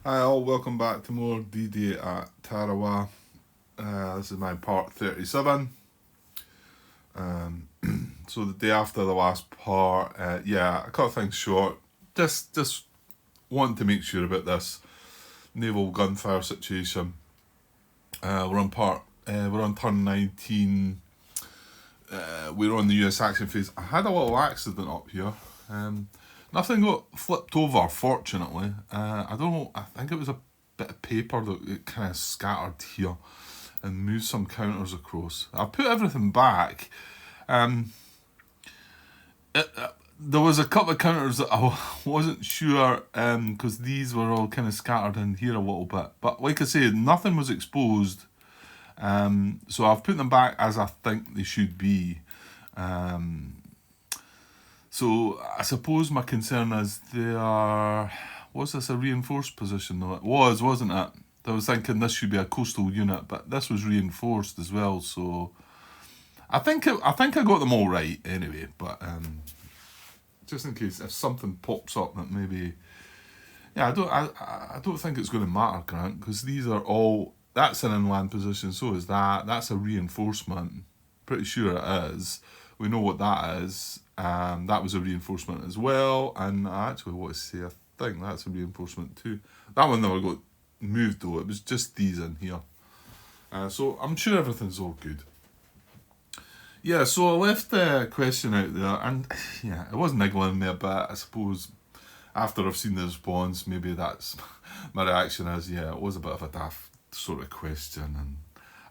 Hi all, welcome back to more D-Day at Tarawa. This is my part 37. Um, so the day after the last part, I cut things short. Just wanting to make sure about this naval gunfire situation. We're on turn 19. We're on the US action phase. I had a little accident up here. Nothing got flipped over, fortunately. I don't know, I think it was a bit of paper that it kind of scattered here and moved some counters across. I put everything back. Um, there was a couple of counters that I wasn't sure because these were all kind of scattered in here a little bit. But like I said, nothing was exposed. So I've put them back as I think they should be. So I suppose my concern is they are. Was this a reinforced position though? It was, wasn't it? I was thinking this should be a coastal unit, but this was reinforced as well. So I think I got them all right anyway. But just in case if something pops up that maybe, I don't think it's going to matter, Grant, because these are all. That's an inland position. So is that. That's a reinforcement. Pretty sure it is. We know what that is. That was a reinforcement as well. And I actually want to say, I think that's a reinforcement too. That one never got moved though. It was just these in here. So I'm sure everything's all good. Yeah, so I left the question out there, and yeah, it was niggling me a bit. I suppose after I've seen the response, maybe that's my reaction is, yeah, it was a bit of a daft sort of question, and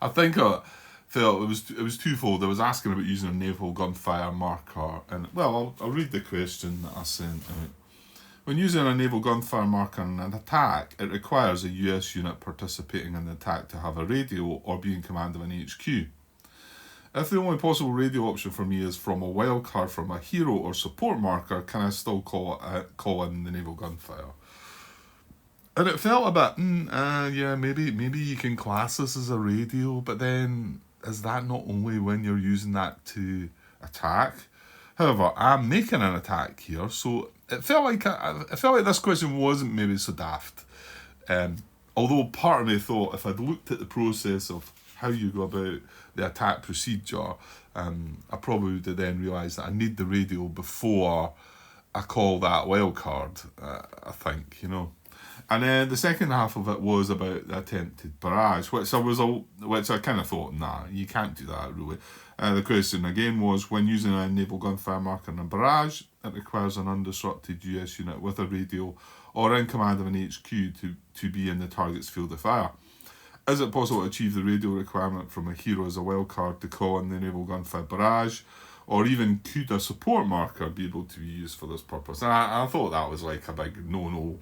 I think I felt it was twofold. I was asking about using a naval gunfire marker, and well, I'll read the question that I sent out. When using a naval gunfire marker in an attack, it requires a US unit participating in the attack to have a radio or be in command of an HQ. If the only possible radio option for me is from a wildcard from a hero or support marker, can I still call in the naval gunfire? And it felt a bit, maybe you can class this as a radio, but then is that not only when you're using that to attack? However, I'm making an attack here, so it felt like this question wasn't maybe so daft. Although part of me thought if I'd looked at the process of how you go about the attack procedure, I probably would have then realised that I need the radio before I call that wild card. I think, you know. And then the second half of it was about the attempted barrage, which I kind of thought, nah, you can't do that really. The question again was, when using a naval gunfire marker in a barrage, it requires an undisrupted US unit with a radio or in command of an HQ to be in the target's field of fire. Is it possible to achieve the radio requirement from a hero as a wildcard to call in the naval gunfire barrage? Or even could a support marker be able to be used for this purpose? And I thought that was like a big no-no,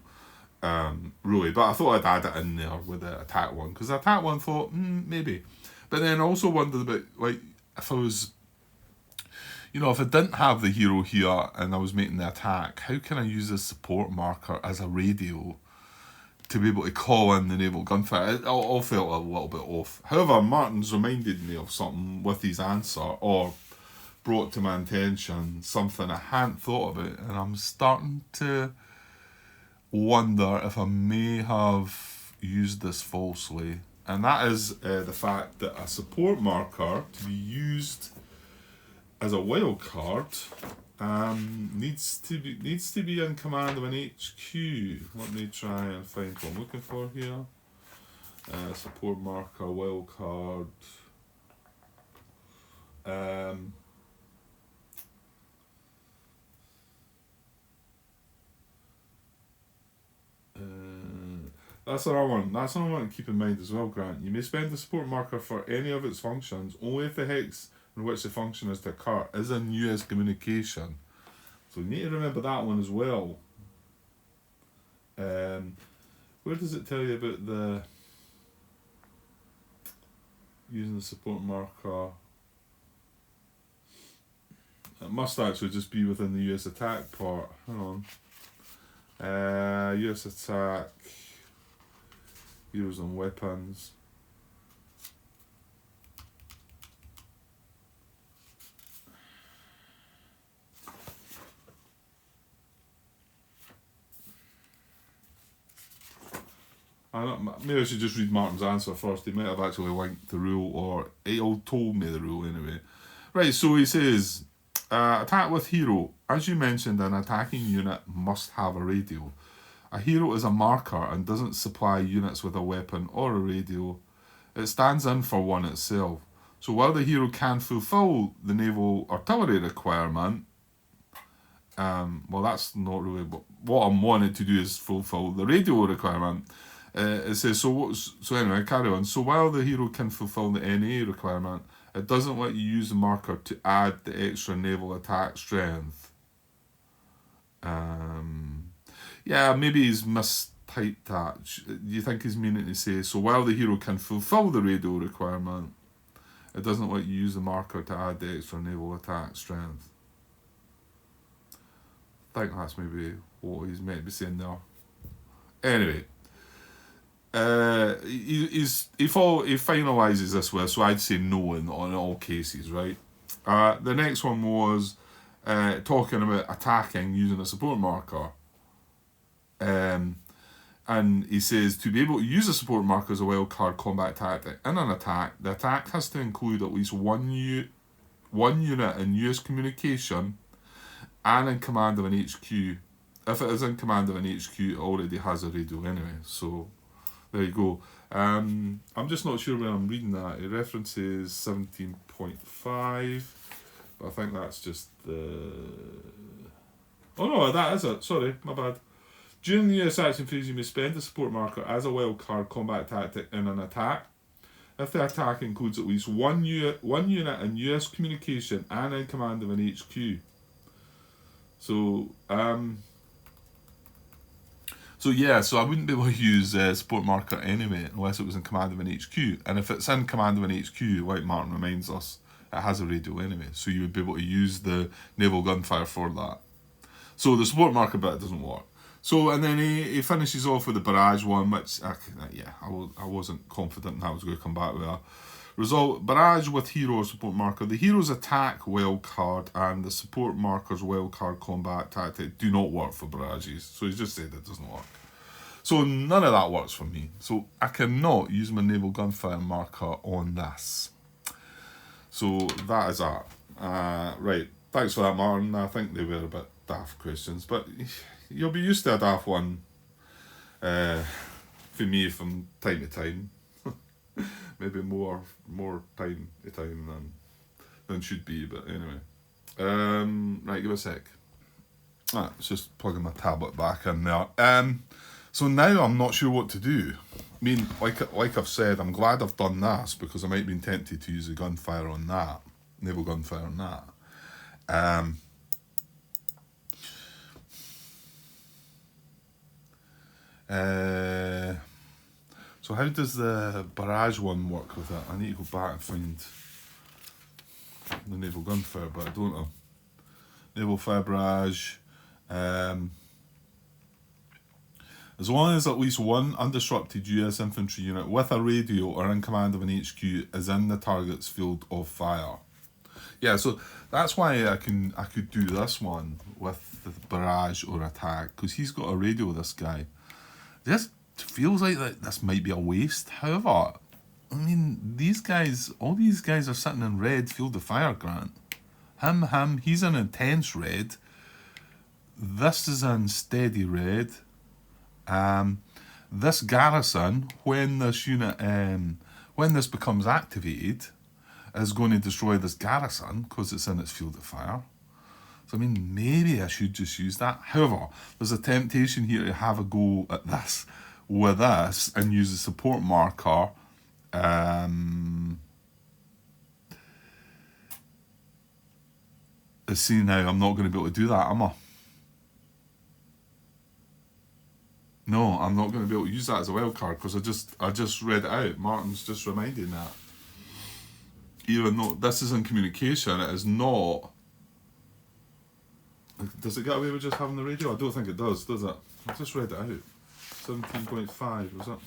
really. But I thought I'd add it in there with the attack one. Because the attack one thought, maybe. But then I also wondered about, like, if I was... if I didn't have the hero here and I was making the attack, how can I use this support marker as a radio to be able to call in the naval gunfire? It all felt a little bit off. However, Martin's reminded me of something with his answer, or brought to my attention something I hadn't thought about, and I'm starting to wonder if I may have used this falsely. And that is the fact that a support marker to be used as a wild card needs to be in command of an HQ. Let me try and find what I'm looking for here. Support marker, wild card. That's another one. That's another one to keep in mind as well, Grant. You may spend the support marker for any of its functions only if the hex in which the function is to occur is in US communication. So you need to remember that one as well. Where does it tell you about the using the support marker? It must actually just be within the US attack part. Hang on. US attack, heroes and weapons. Maybe I should just read Martin's answer first. He might have actually linked the rule, or he all told me the rule anyway. Right, so he says, attack with hero. As you mentioned, an attacking unit must have a radio. A hero is a marker and doesn't supply units with a weapon or a radio. It stands in for one itself. So while the hero can fulfill the naval artillery requirement, well, that's not really what I'm wanting to do is fulfill the radio requirement. It says, so anyway, carry on. So while the hero can fulfill the NA requirement, it doesn't let you use the marker to add the extra naval attack strength. Yeah, maybe he's mistyped that. Do you think he's meaning to say, so while the hero can fulfill the radio requirement, it doesn't let you use the marker to add the extra naval attack strength? I think that's maybe what he's meant to be saying there. Anyway, he finalises this with, so I'd say no on all cases, right? The next one was talking about attacking using a support marker. And he says, to be able to use a support marker as a wildcard combat tactic in an attack, the attack has to include at least one unit in US communication and in command of an HQ. If it is in command of an HQ, it already has a radio anyway. So there you go. I'm just not sure where I'm reading that. It references 17.5, but I think that's just the... Oh no, that is it. Sorry, my bad. During the US action phase, you may spend the support marker as a wildcard combat tactic in an attack. If the attack includes at least one unit in US communication and in command of an HQ. So I wouldn't be able to use support marker anyway unless it was in command of an HQ. And if it's in command of an HQ, like Martin reminds us, it has a radio anyway. So you would be able to use the naval gunfire for that. So the support marker bit doesn't work. So, and then he finishes off with the barrage one, which, I wasn't confident that I was going to come back with a result. Barrage with hero or support marker. The hero's attack wildcard and the support marker's wildcard combat tactic do not work for barrages. So he's just said it doesn't work. So none of that works for me. So I cannot use my naval gunfire marker on this. So that is that. Right, thanks for that, Martin. I think they were a bit daft questions, but you'll be used to a daft one for me from time to time. Maybe more time to time than should be, but anyway. Right, give a sec. It's just plugging my tablet back in there. So now I'm not sure what to do. I mean, like I've said, I'm glad I've done this because I might have been tempted to use the gunfire on that, naval gunfire on that. So how does the barrage one work with it? I need to go back and find the naval gunfire, but I don't know. Naval fire barrage. As long as at least one undisrupted US infantry unit with a radio or in command of an HQ is in the target's field of fire. Yeah, so that's why I could do this one with the barrage or attack, because he's got a radio, this guy. This feels like this might be a waste. However, I mean, all these guys are sitting in red field of fire, Grant. Him, he's in intense red. This is in steady red. This garrison, when this unit, when this becomes activated, is going to destroy this garrison because it's in its field of fire. So, I mean, maybe I should just use that. However, there's a temptation here to have a go at this with this and use the support marker. See, now I'm not going to be able to do that, am I? No, I'm not going to be able to use that as a wild card because I just read it out. Martin's just reminding that. Even though this is in communication, it is not. Does it get away with just having the radio? I don't think it does it? I just read it out. 17.5, was it?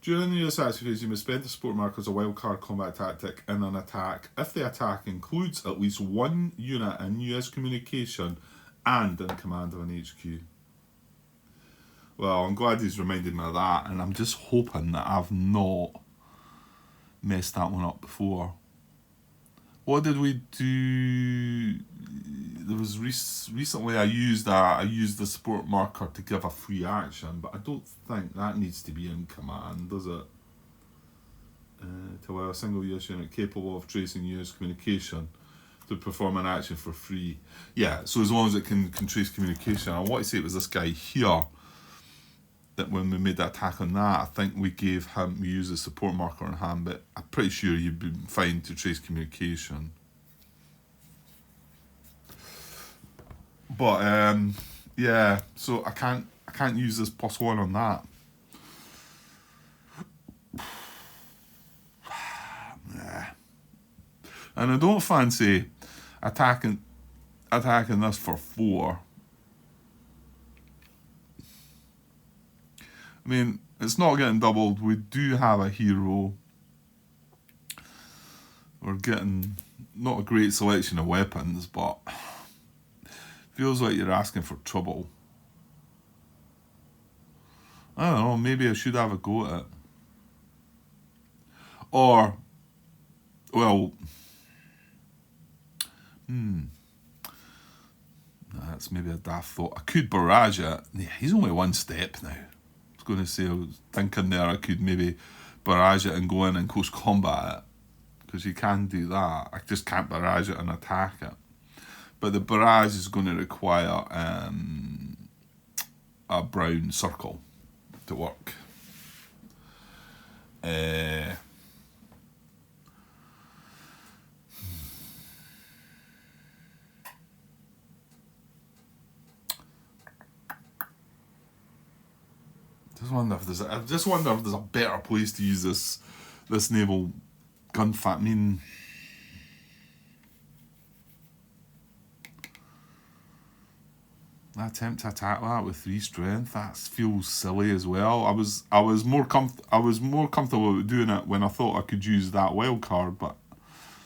During the US action phase, you may spend the support marker as a wildcard combat tactic in an attack if the attack includes at least one unit in US communication and in command of an HQ. Well, I'm glad he's reminded me of that, and I'm just hoping that I've not messed that one up before. What did we do? There was recently I used the support marker to give a free action, but I don't think that needs to be in command, does it? To allow a single US unit capable of tracing US communication to perform an action for free. Yeah, so as long as it can trace communication. I want to say it was this guy here that when we made the attack on that, I think we used the support marker on him, but I'm pretty sure you'd be fine to trace communication. But yeah, so I can't use this +1 on that. Nah. And I don't fancy attacking this for 4. I mean, it's not getting doubled. We do have a hero. We're getting not a great selection of weapons, but feels like you're asking for trouble. I don't know, maybe I should have a go at it. Or, well, that's maybe a daft thought. I could barrage it. Yeah, he's only 1 step now. I was going to say, I was thinking there I could maybe barrage it and go in and close combat it. Because you can do that. I just can't barrage it and attack it. But the barrage is going to require a brown circle to work. I just wonder if there's a better place to use this naval gunfight. I mean, I attempt to attack that with 3 strength. That feels silly as well. I was more comfortable with doing it when I thought I could use that wild card, but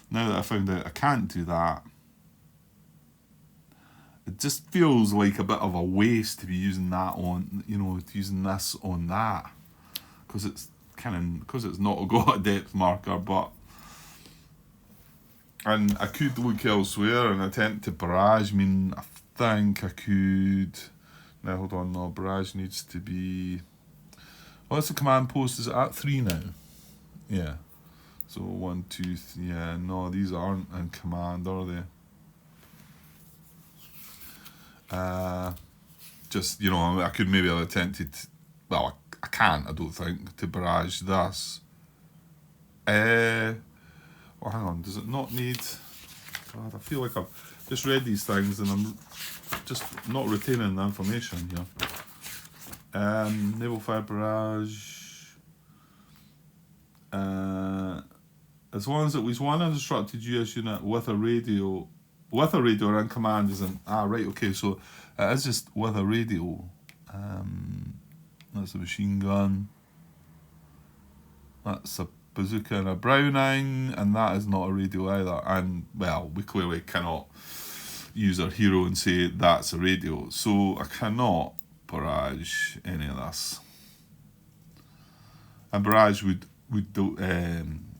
now that I found out I can't do that, it just feels like a bit of a waste to be using that on, using this on that, because it's not got a depth marker, and I could look elsewhere and attempt to barrage. I mean, I think I could. Now hold on, no, barrage needs to be. What's the command post? Is it at 3 now? Yeah. So 1, 2, 3. Yeah, no, these aren't in command, are they? Just, I could maybe have attempted. Well, I can't. I don't think to barrage this. Well, hang on. Does it not need? God, I feel like I've just read these things and I'm just not retaining the information here. Naval fire barrage. As long as it was one unobstructed US unit with a radio in command isn't. Right, okay, so it is just with a radio. That's a machine gun. That's a bazooka and a Browning, and that is not a radio either. And, well, we clearly cannot use our hero and say that's a radio. So I cannot barrage any of this. And barrage would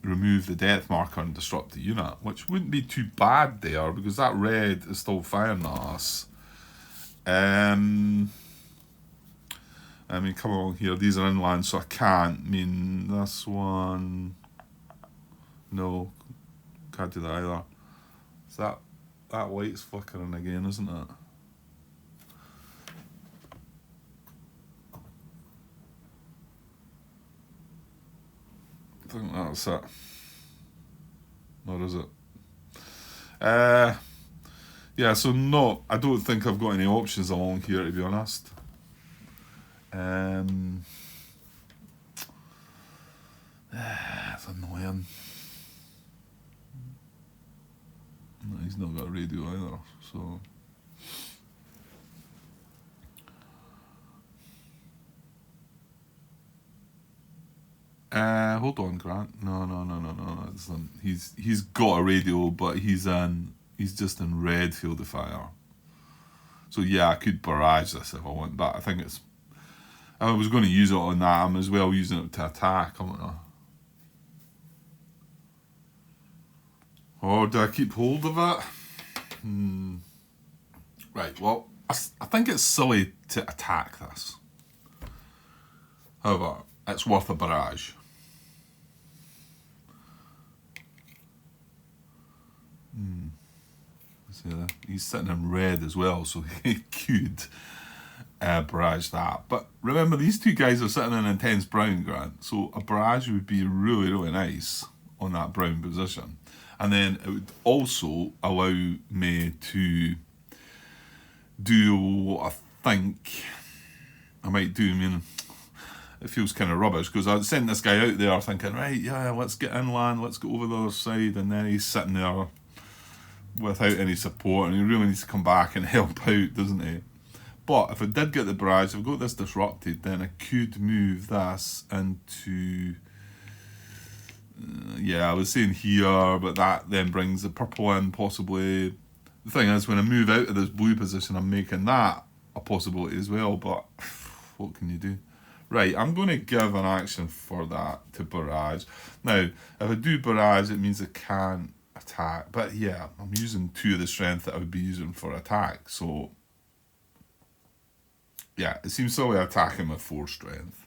remove the depth marker and disrupt the unit, which wouldn't be too bad there, because that red is still firing at us. I mean, come along here, these are inland, so I can't. I mean, this one, no, can't do that either. So that light's flickering again, isn't it? I think that's it. Or is it? Yeah, so no, I don't think I've got any options along here, to be honest. It's annoying. No, he's not got a radio either, so. Hold on, Grant. No. He's got a radio, but he's just in red field of fire. So yeah, I could barrage this if I want, but I think it's... If I was going to use it on that, I'm as well using it to attack. I don't know. Or do I keep hold of it? Right, well, I think it's silly to attack this. However, it's worth a barrage. See, he's sitting in red as well, so he could barrage that. But remember, these two guys are sitting in intense brown, Grant, so a barrage would be really, really nice on that brown position. And then it would also allow me to do what I think I might do. I mean, it feels kind of rubbish because I sent this guy out there thinking, right, yeah, let's get inland, let's go over the other side, and then he's sitting there without any support, and he really needs to come back and help out, doesn't he? But if I did get the barrage, if I got this disrupted, then I could move this into... yeah, I was saying here, but that then brings the purple in, possibly. The thing is, when I move out of this blue position, I'm making that a possibility as well, but what can you do? Right, I'm going to give an action for that to barrage. Now, if I do barrage, it means I can't attack. But yeah, I'm using 2 of the strength that I would be using for attack. So, yeah, it seems silly attacking with 4 strength.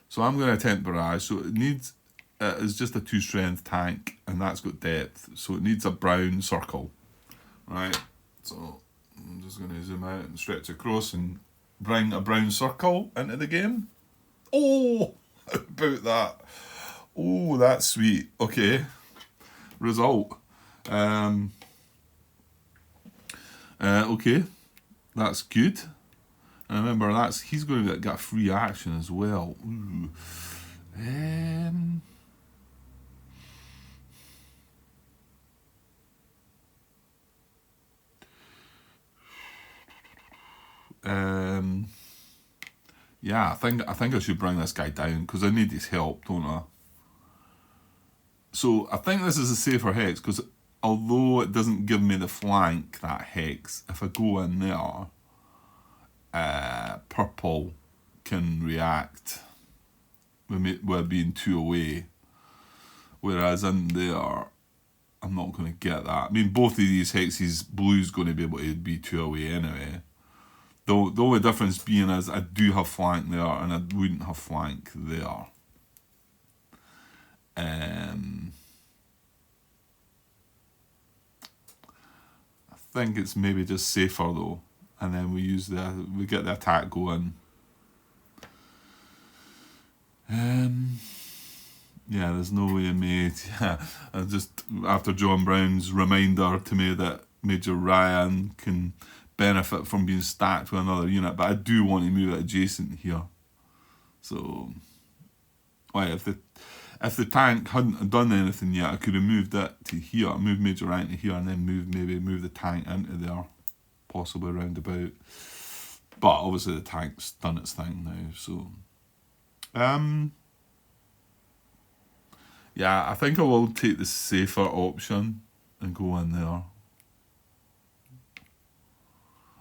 So I'm going to attempt barrage. So it needs... it's just a 2 strength tank, and that's got depth. So it needs a brown circle. Right, so I'm just going to zoom out and stretch across and bring a brown circle into the game. Oh, how about that? Oh, that's sweet. Okay, result. Okay, that's good. And remember, he's going to get free action as well. Ooh. Yeah, I think I should bring this guy down because I need his help, don't I? So I think this is a safer hex because although it doesn't give me the flank, that hex, if I go in there, purple can react with being 2 away, whereas in there I'm not going to get that. I mean, both of these hexes, blue's going to be able to be 2 away anyway. The only difference being is I do have flank there and I wouldn't have flank there. I think it's maybe just safer though, and then we get the attack going. Yeah, there's no way I made. Yeah, just after John Brown's reminder to me that Major Ryan can benefit from being stacked with another unit, but I do want to move it adjacent here. So, well, if the tank hadn't done anything yet, I could have moved it to here, moved Major Ryan to here, and then move the tank into there, possibly roundabout. But obviously the tank's done its thing now, so. Yeah, I think I will take the safer option and go in there.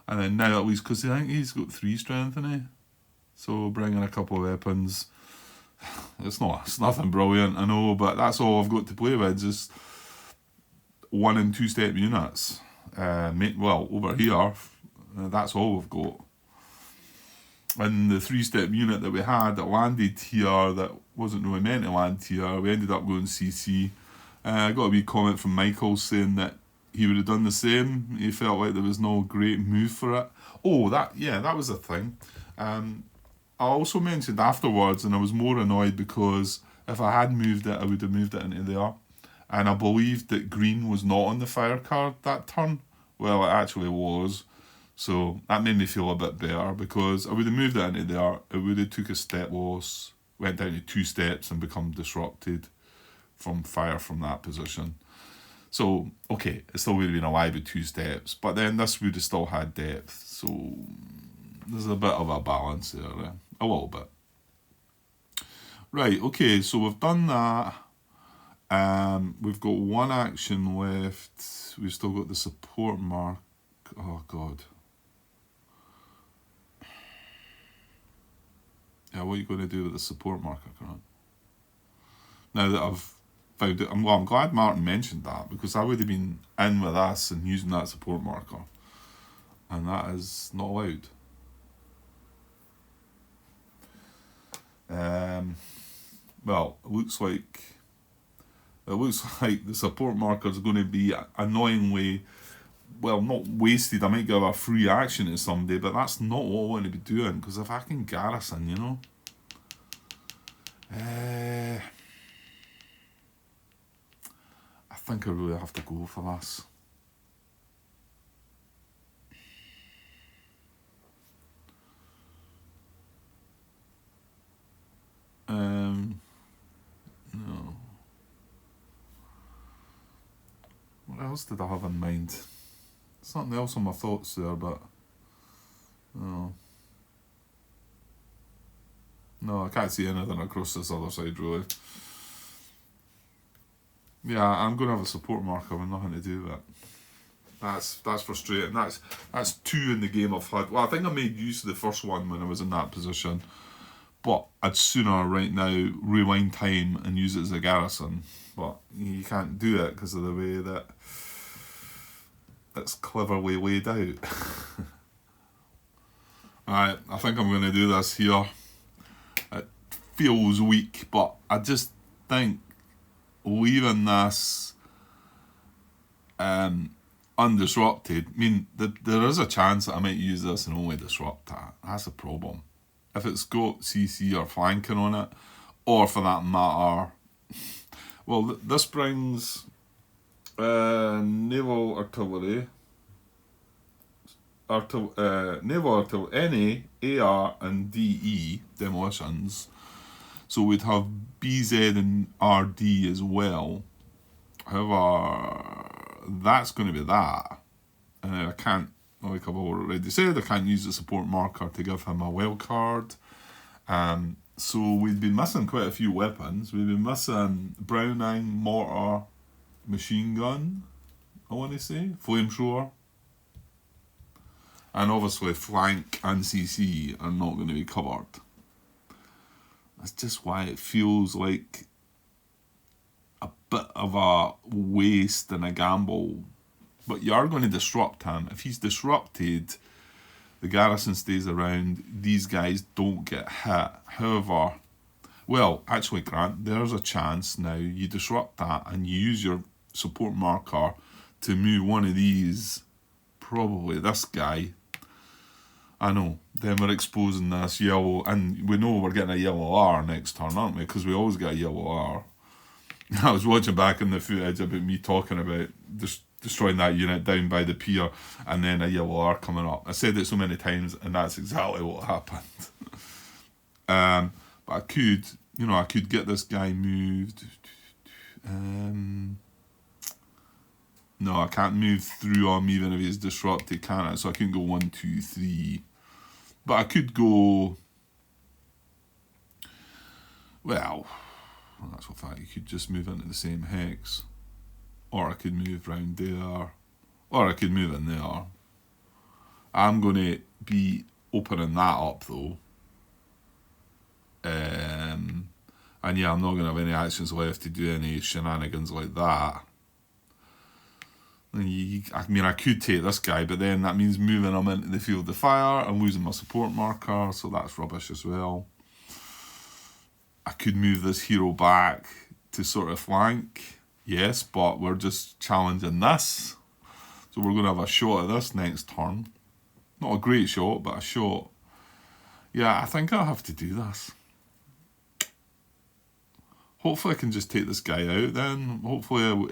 And then now at least, because I think he's got 3 strength in he. So bringing a couple of weapons, it's nothing brilliant, I know, but that's all I've got to play with, just 1 and 2 step units. Well, over here, that's all we've got. And the 3-step unit that we had that landed here, that wasn't really meant to land here, we ended up going CC. I got a wee comment from Michael saying that he would have done the same. He felt like there was no great move for it. Oh, that was a thing. I also mentioned afterwards, and I was more annoyed because if I had moved it, I would have moved it into there. And I believed that green was not on the fire card that turn. Well, it actually was. So that made me feel a bit better because I would have moved it into there. It would have took a step loss, went down to 2 steps and become disrupted from fire from that position. So, okay, it still would have been alive at 2 steps, but then this would have still had depth. So there's a bit of a balance there, a little bit. Right, okay, so we've done that. We've got 1 action left. We've still got the support mark. Oh, God. Yeah, what are you going to do with the support marker, Grant? Now that I've found it, I'm glad Martin mentioned that, because I would have been in with us and using that support marker, and that is not allowed. Well, it looks like the support marker is going to be annoyingly, well, not wasted. I might give a free action to somebody, but that's not what I want to be doing, because if I can garrison, you know. I think I really have to go for this. No. What else did I have in mind? Something else on my thoughts there, but no. No, I can't see anything across this other side, really. Yeah, I'm going to have a support marker with nothing to do with it. That's frustrating. That's two in the game I've had. Well, I think I made use of the first one when I was in that position, but I'd sooner right now rewind time and use it as a garrison. But you can't do it because of the way that it's cleverly laid out. Alright, I think I'm going to do this here. It feels weak, but I just think leaving this undisrupted, I mean, there is a chance that I might use this and only disrupt that. That's a problem. If it's got CC or flanking on it, or for that matter, well, this brings naval artillery, naval artillery, NA, AR, and DE demolitions. So we'd have BZ and RD as well. However, that's going to be that. I can't, like I've already said, I can't use the support marker to give him a wild card. So we'd been missing quite a few weapons. We've been missing Browning, mortar, machine gun, I want to say, flamethrower. And obviously flank and CC are not going to be covered. That's just why it feels like a bit of a waste and a gamble. But you are going to disrupt him. If he's disrupted, the garrison stays around. These guys don't get hit. However, well, actually, Grant, there's a chance now you disrupt that and you use your support marker to move one of these, probably this guy. I know. Then we're exposing this yellow, and we know we're getting a yellow R next turn, aren't we? Because we always get a yellow R. I was watching back in the footage about me talking about destroying that unit down by the pier, and then a yellow R coming up. I said it so many times, and that's exactly what happened. But I could get this guy moved. No, I can't move through him even if he's disrupted, can I? So I couldn't go 1, 2, 3. But I could go. Well, that's a fact. You could just move into the same hex, or I could move round there, or I could move in there. I'm going to be opening that up though. And yeah, I'm not going to have any actions left to do any shenanigans like that. I mean, I could take this guy, but then that means moving him into the field of fire and losing my support marker, so that's rubbish as well. I could move this hero back to sort of flank, yes, but we're just challenging this. So we're going to have a shot at this next turn. Not a great shot, but a shot. Yeah, I think I'll have to do this. Hopefully I can just take this guy out then. Hopefully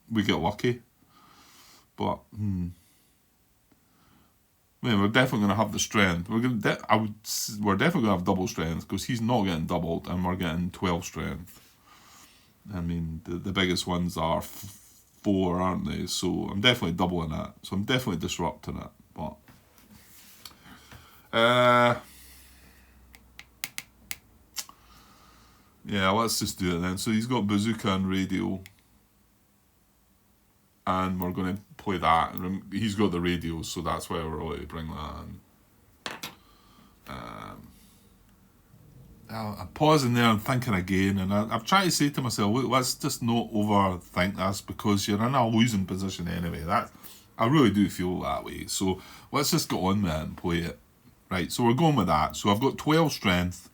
we get lucky. But we're definitely going to have the strength. We're definitely going to have double strength, because he's not getting doubled and we're getting 12 strength. I mean, the biggest ones are 4, aren't they? So I'm definitely doubling it. So I'm definitely disrupting it. But yeah, let's just do it then. So he's got bazooka and radio, and we're going to play that. He's got the radio, so that's why we're allowed to bring that in. I'm pausing there and thinking again, and I've tried to say to myself, look, let's just not overthink this because you're in a losing position anyway. That I really do feel that way. So let's just get on with it and play it. Right, so we're going with that. So I've got 12 strength,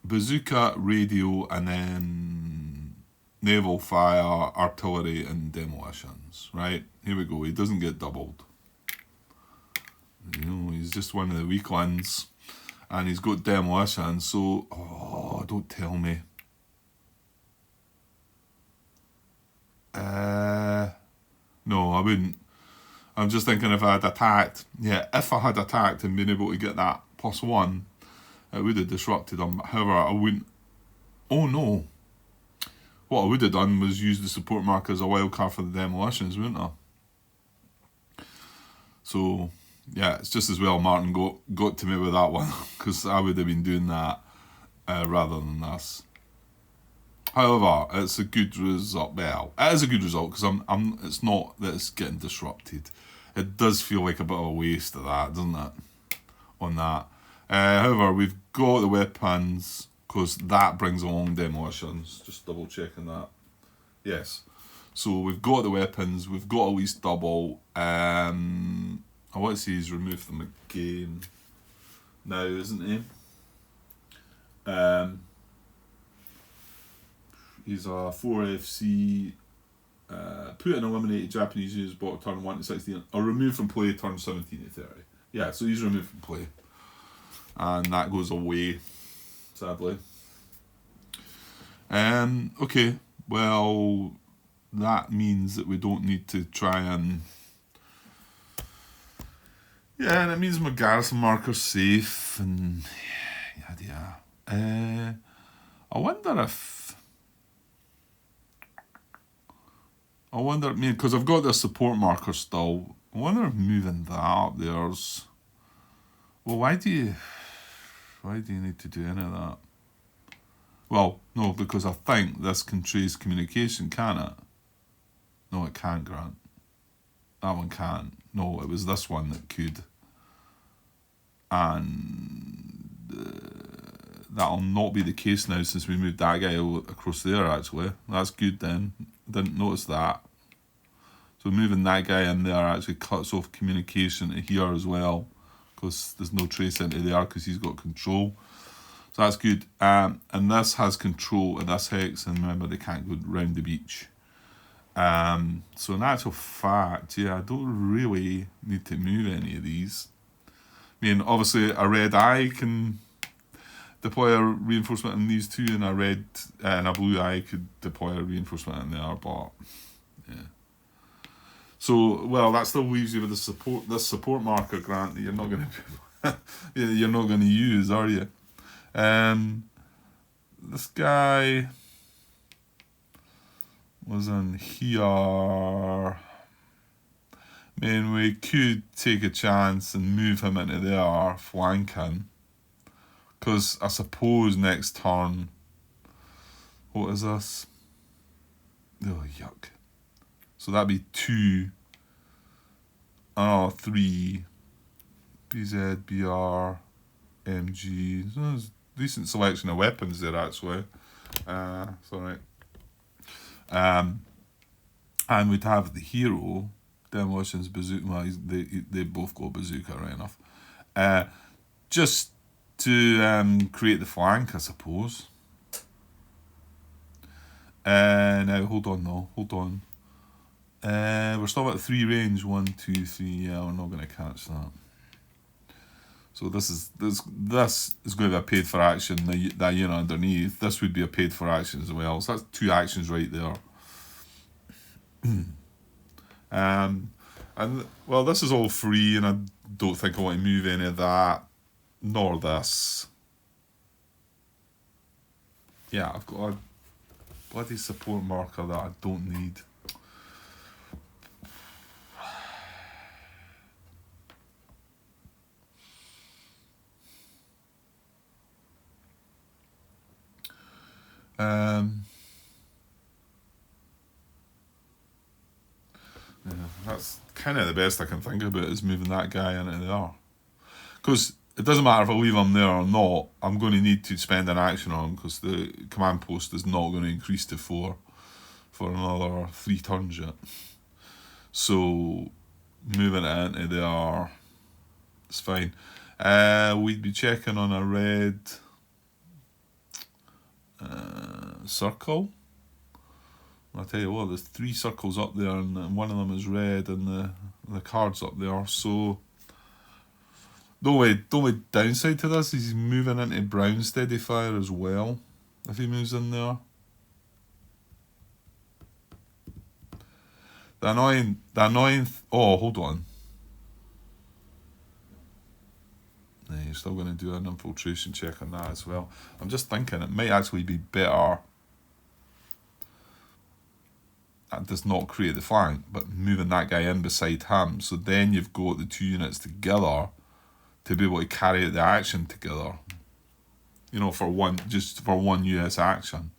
bazooka, radio, and then naval fire, artillery, and demolitions. Right, here we go. He doesn't get doubled. You know, he's just one of the weak ones. And he's got demolition, so... Oh, don't tell me. No, I wouldn't. I'm just thinking if I had attacked... Yeah, if I had attacked and been able to get that +1, it would have disrupted him. However, I wouldn't... Oh, no. What I would have done was use the support marker as a wild card for the demolitions, wouldn't I? So... Yeah, it's just as well Martin got to me with that one because I would have been doing that rather than this. However, it's a good result. Well, it is a good result because It's not that it's getting disrupted. It does feel like a bit of a waste of that, doesn't it? On that. However, we've got the weapons because that brings along demolitions. Just double checking that. Yes. So we've got the weapons. We've got at least double. I want to see he's removed them again now, isn't he? He's a 4FC, put and eliminated Japanese units bought turn 1 to 16, or removed from play turn 17 to 30. Yeah, so he's removed from play. And that goes away, sadly. Okay, well, that means that we don't need to try and... Yeah, and it means my garrison marker's safe and yada yada. I wonder, because I've got the support marker still. I wonder if moving that up there's... Well, why do you need to do any of that? Well, no, because I think this can trace communication, can it? No, it can't, Grant. That one can't. No, it was this one that could. And that'll not be the case now since we moved that guy across there, actually. That's good then. Didn't notice that. So moving that guy in there actually cuts off communication to here as well, because there's no trace into there because he's got control. So that's good. And this has control of this hex, and remember they can't go round the beach. So in actual fact, yeah, I don't really need to move any of these. I mean, obviously a red eye can deploy a reinforcement in these two, and a red and a blue eye could deploy a reinforcement in there, but yeah. So, well, that still leaves you with this support marker, Grant, that you're not going to use, are you? This guy was in here. I mean, we could take a chance and move him into there, flanking. Because I suppose next turn... What is this? Oh, yuck. So that'd be 2. Oh, 3. BZ, BR, MG. So there's a decent selection of weapons there, actually. It's alright. And we'd have the hero, demolitions, bazooka. Well, they both go bazooka, right enough. Just to create the flank, I suppose. Now, hold on. We're still at 3 range. 1, 2, 3. Yeah, we're not going to catch that. So this is going to be a paid for action. That unit underneath. This would be a paid for action as well. So that's 2 actions right there. And well, this is all free, and I don't think I want to move any of that, nor this. Yeah, I've got a bloody support marker that I don't need. Yeah, that's kind of the best I can think about is moving that guy into there. Because it doesn't matter if I leave him there or not, I'm going to need to spend an action on him because the command post is not going to increase to 4 for another 3 turns yet. So moving it into there, it's fine. We'd be checking on a red circle. I'll tell you what, there's 3 circles up there, and one of them is red, and the card's up there. So the only downside to this is he's moving into brown steady fire as well. If he moves in there, the annoying. Oh, hold on. Yeah, you're still going to do an infiltration check on that as well. I'm just thinking it might actually be better. That does not create the flank, but moving that guy in beside him. So then you've got the 2 units together to be able to carry out the action together. You know, for one US action.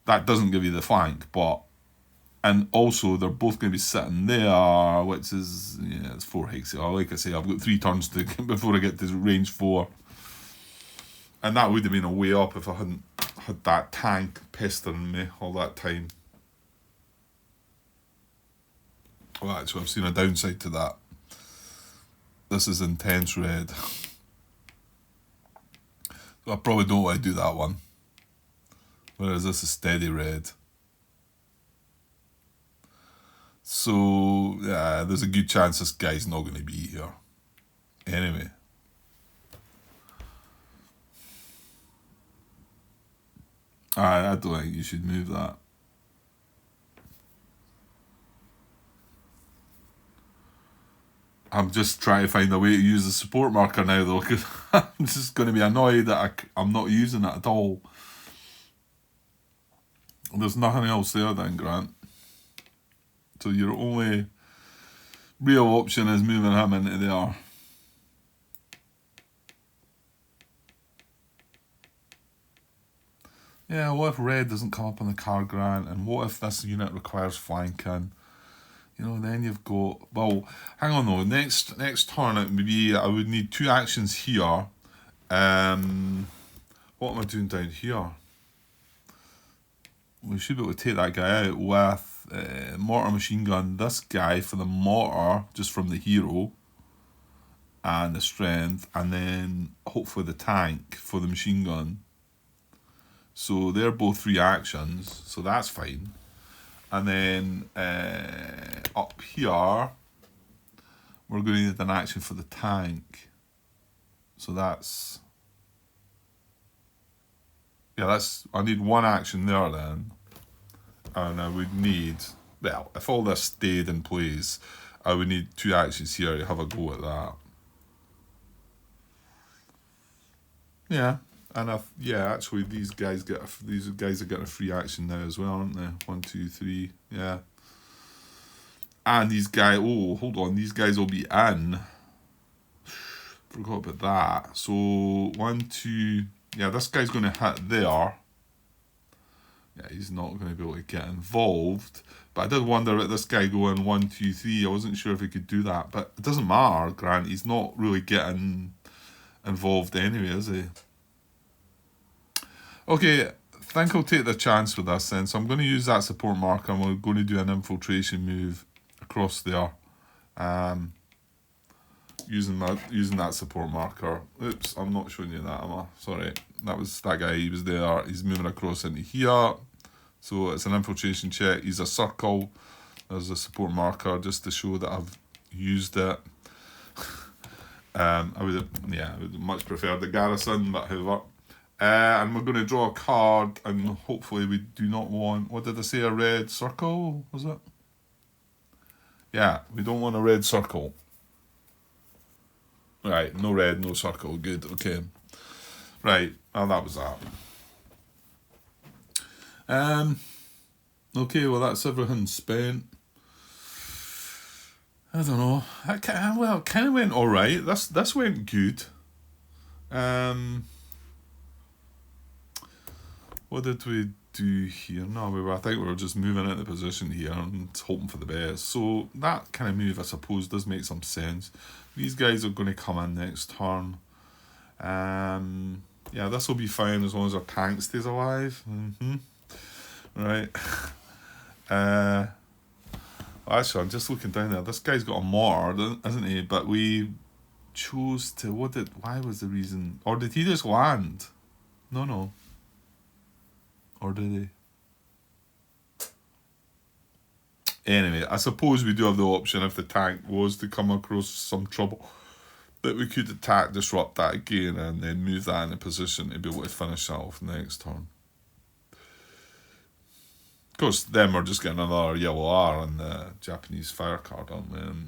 That doesn't give you the flank, but and also they're both going to be sitting there, which is it's 4 hexes. Like I say, I've got 3 turns to before I get to range 4, and that would have been a way up if I hadn't had that tank pestering me all that time. Well, actually, I've seen a downside to that. This is intense red. So I probably don't want to do that one. Whereas this is steady red. So, yeah, there's a good chance this guy's not going to be here. Anyway. I don't think you should move that. I'm just trying to find a way to use the support marker now, though, because I'm just going to be annoyed that I'm not using it at all. There's nothing else there then, Grant. So your only real option is moving him into there. Yeah, what if red doesn't come up on the card, Grant? And what if this unit requires flanking? You know, then you've got... Well, hang on though. Next turn, it would be... I would need 2 actions here. What am I doing down here? We should be able to take that guy out with mortar machine gun. This guy for the mortar, just from the hero. And the strength. And then, hopefully, the tank for the machine gun. So, they're both 3 actions. So, that's fine. And then up here, we're going to need an action for the tank. So that's... Yeah, I need 1 action there then. And I would need... Well, if all this stayed in place, I would need 2 actions here to have a go at that. Yeah. And actually, these guys are getting a free action now as well, aren't they? 1, 2, 3, yeah. And these guys, hold on, these guys will be in. Forgot about that. So 1, 2, yeah, this guy's going to hit there. Yeah, he's not going to be able to get involved. But I did wonder about this guy going 1, 2, 3. I wasn't sure if he could do that, but it doesn't matter, Grant. He's not really getting involved anyway, is he? Okay, I think I'll take the chance with this then. So I'm going to use that support marker and we're going to do an infiltration move across there. Using that support marker. Oops, I'm not showing you that, am I? Sorry. That was that guy, he was there. He's moving across into here. So it's an infiltration check. He's a circle. There's a support marker just to show that I've used it. I would much prefer the garrison, but however. And we're going to draw a card, and hopefully we do not want... What did I say? A red circle, was it? Yeah, we don't want a red circle. Right, no red, no circle. Good, okay. Right, well, that was that. Okay, well, that's everything spent. I don't know. It kind of went all right. This went good. What did we do here? No, I think we were just moving into position here and hoping for the best. So that kind of move, I suppose, does make some sense. These guys are going to come in next turn. Yeah, this will be fine as long as our tank stays alive. Right. Actually, I'm just looking down there. This guy's got a mortar, isn't he? But we chose to... Why was the reason? Or did he just land? No. Or did he? Anyway, I suppose we do have the option if the tank was to come across some trouble that we could attack, disrupt that again, and then move that into position to be able to finish that off next turn. Of course, then we're just getting another yellow R on the Japanese fire card, aren't we? And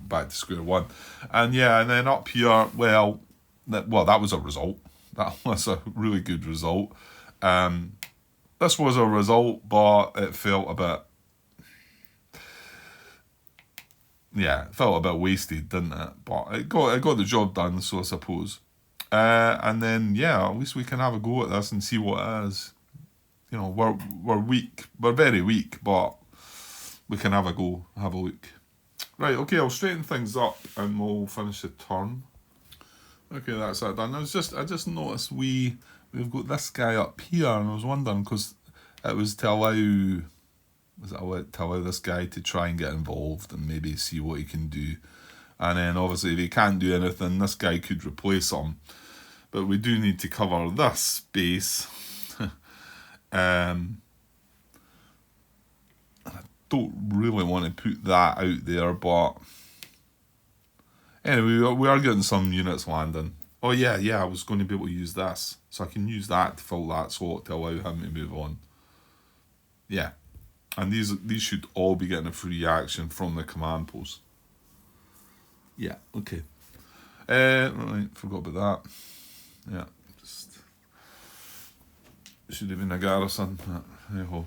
back to square one. And yeah, and then up here, that was a result. That was a really good result. This was a result, but it felt a bit... Yeah, it felt a bit wasted, didn't it? But it got the job done, so I suppose. And then, yeah, at least we can have a go at this and see what it is. You know, we're weak. We're very weak, but we can have a go, have a look. Right, okay, I'll straighten things up and we'll finish the turn. Okay, that's that done. I just noticed we've got this guy up here, and I was wondering, because it was to allow this guy to try and get involved and maybe see what he can do. And then obviously if he can't do anything, this guy could replace him. But we do need to cover this space. I don't really want to put that out there, but anyway, we are getting some units landing. Oh yeah, I was going to be able to use this. So I can use that to fill that slot to allow him to move on. Yeah. And these should all be getting a free action from the command post. Yeah, okay. Right, forgot about that. Yeah, just should have been a garrison. Hey-ho.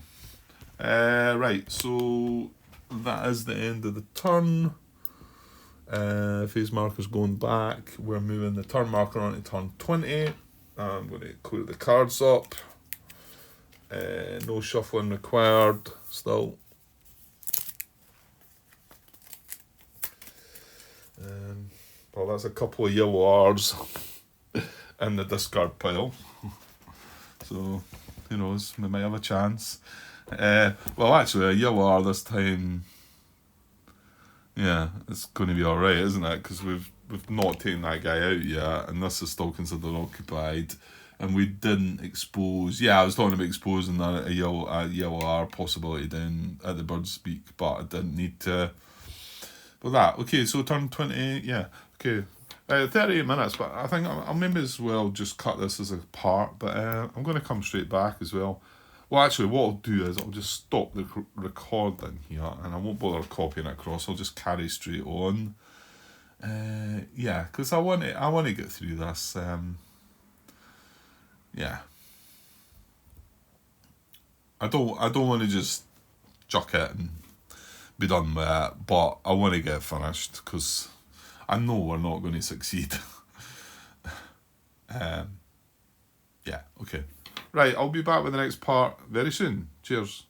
Right, so that is the end of the turn. Phase marker's going back. We're moving the turn marker on to turn 20. I'm going to clear the cards up. No shuffling required still. Well, that's a couple of yellow R's in the discard pile. So, who knows, we might have a chance. Well, actually, a yellow R this time, yeah, it's going to be alright, isn't it? Because we've not taken that guy out yet, and this is still considered occupied. And we didn't expose... Yeah, I was talking about exposing a yellow R possibility down at the bird's beak, but I didn't need to... But that, okay, so turn 28, yeah, okay. 38 minutes, but I think I'll maybe as well just cut this as a part, but I'm going to come straight back as well. Well, actually, what I'll do is I'll just stop the recording here, and I won't bother copying it across. I'll just carry straight on. Yeah, because I want to get through this. Yeah. I don't want to just chuck it and be done with it, but I want to get it finished because I know we're not going to succeed. Yeah, okay. Right, I'll be back with the next part very soon. Cheers.